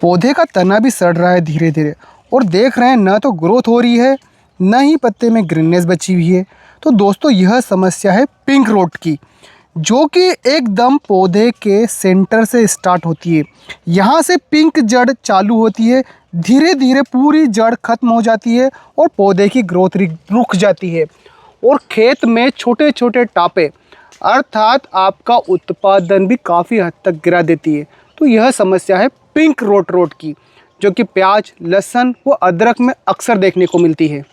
पौधे का तना भी सड़ रहा है धीरे धीरे और देख रहे हैं न तो ग्रोथ हो रही है न ही पत्ते में ग्रीननेस बची हुई है। तो दोस्तों यह समस्या है पिंक रोट की, जो कि एकदम पौधे के सेंटर से स्टार्ट होती है। यहाँ से पिंक जड़ चालू होती है, धीरे धीरे पूरी जड़ खत्म हो जाती है और पौधे की ग्रोथ रुक जाती है और खेत में छोटे छोटे टापे अर्थात आपका उत्पादन भी काफ़ी हद तक गिरा देती है। तो यह समस्या है पिंक रोट की, जो कि प्याज, लहसुन व अदरक में अक्सर देखने को मिलती है।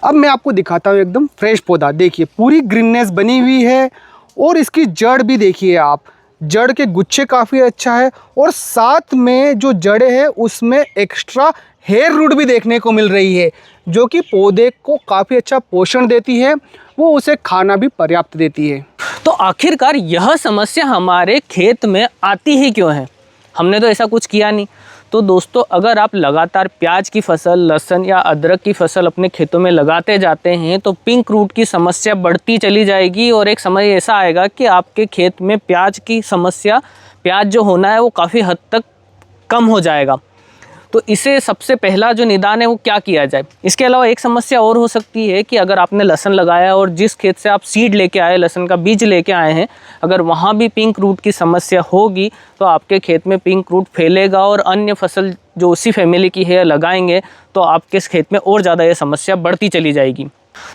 अब मैं आपको दिखाता हूँ एकदम फ्रेश पौधा। देखिए पूरी ग्रीननेस बनी हुई है और इसकी जड़ भी देखिए आप, जड़ के गुच्छे काफ़ी अच्छा है और साथ में जो जड़ें हैं उसमें एक्स्ट्रा हेयर रूट भी देखने को मिल रही है, जो कि पौधे को काफ़ी अच्छा पोषण देती है, वो उसे खाना भी पर्याप्त देती है। तो आखिरकार यह समस्या हमारे खेत में आती ही क्यों है? हमने तो ऐसा कुछ किया नहीं। तो दोस्तों, अगर आप लगातार प्याज की फसल, लहसुन या अदरक की फसल अपने खेतों में लगाते जाते हैं तो पिंक रूट की समस्या बढ़ती चली जाएगी और एक समय ऐसा आएगा कि आपके खेत में प्याज की समस्या, प्याज जो होना है वो काफ़ी हद तक कम हो जाएगा। तो इसे सबसे पहला जो निदान है वो क्या किया जाए? इसके अलावा एक समस्या और हो सकती है कि अगर आपने लहसुन लगाया और जिस खेत से आप सीड लेके आए, लहसुन का बीज लेके आए हैं, अगर वहाँ भी पिंक रूट की समस्या होगी तो आपके खेत में पिंक रूट फैलेगा और अन्य फसल जो उसी फैमिली की है लगाएंगे तो आपके खेत में और ज़्यादा ये समस्या बढ़ती चली जाएगी।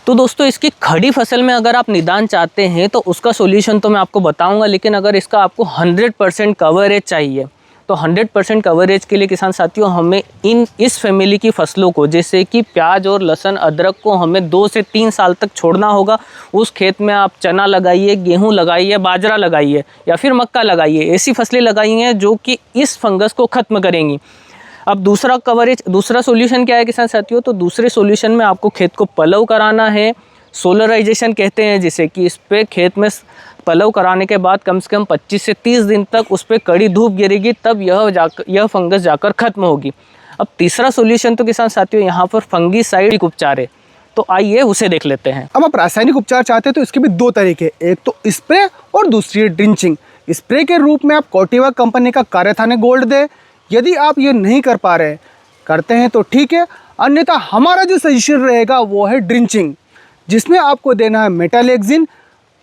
तो दोस्तों, इसकी खड़ी फसल में अगर आप निदान चाहते हैं तो उसका सोल्यूशन तो मैं आपको बताऊँगा, लेकिन अगर इसका आपको 100% कवरेज चाहिए तो 100% कवरेज के लिए किसान साथियों हमें इस फैमिली की फसलों को, जैसे कि प्याज और लहसुन, अदरक को हमें 2 से 3 साल तक छोड़ना होगा। उस खेत में आप चना लगाइए, गेहूं लगाइए, बाजरा लगाइए या फिर मक्का लगाइए। ऐसी फसलें लगाइए जो कि इस फंगस को ख़त्म करेंगी। अब दूसरा सोल्यूशन क्या है किसान साथियों? तो दूसरे सोल्यूशन में आपको खेत को पलव कराना है, सोलराइजेशन कहते हैं जिसे, कि इस पे खेत में पलव कराने के बाद कम से कम 25 से 30 दिन तक उस पर कड़ी धूप गिरेगी, तब यह फंगस जाकर खत्म होगी। अब तीसरा सोल्यूशन तो किसान साथियों यहाँ पर फंगीसाइड उपचार है, तो आइए उसे देख लेते हैं। अब आप रासायनिक उपचार चाहते हैं तो इसके भी 2 तरीके, एक तो स्प्रे और दूसरी है ड्रिंचिंग। स्प्रे के रूप में आप कॉर्टेवा कंपनी का कारेथाने गोल्ड दे। यदि आप ये नहीं कर पा रहे करते हैं तो ठीक है, अन्यथा हमारा जो सजेशन रहेगा वो है ड्रिंचिंग, जिसमें आपको देना है मेटालेक्सिन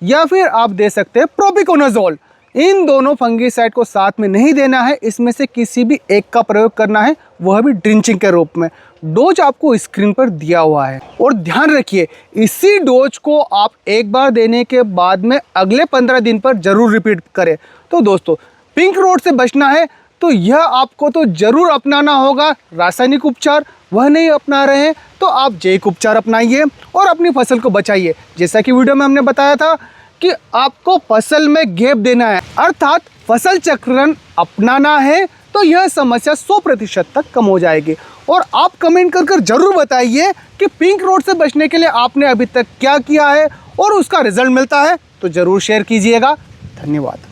या फिर आप दे सकते हैं प्रोपिकोनाजोल। इन दोनों फंगीसाइड को साथ में नहीं देना है, इसमें से किसी भी एक का प्रयोग करना है, वह भी ड्रिंचिंग के रूप में। डोज आपको स्क्रीन पर दिया हुआ है और ध्यान रखिए इसी डोज को आप एक बार देने के बाद में अगले 15 दिन पर जरूर रिपीट करें। तो दोस्तों, पिंक रोट से बचना है तो यह आपको तो जरूर अपनाना होगा। रासायनिक उपचार वह नहीं अपना रहे हैं तो आप जैविक उपचार अपनाइए और अपनी फसल को बचाइए। जैसा कि वीडियो में हमने बताया था कि आपको फसल में गैप देना है, अर्थात फसल चक्रण अपनाना है, तो यह समस्या 100% तक कम हो जाएगी। और आप कमेंट कर जरूर बताइए कि पिंक रोट से बचने के लिए आपने अभी तक क्या किया है और उसका रिजल्ट मिलता है तो जरूर शेयर कीजिएगा। धन्यवाद।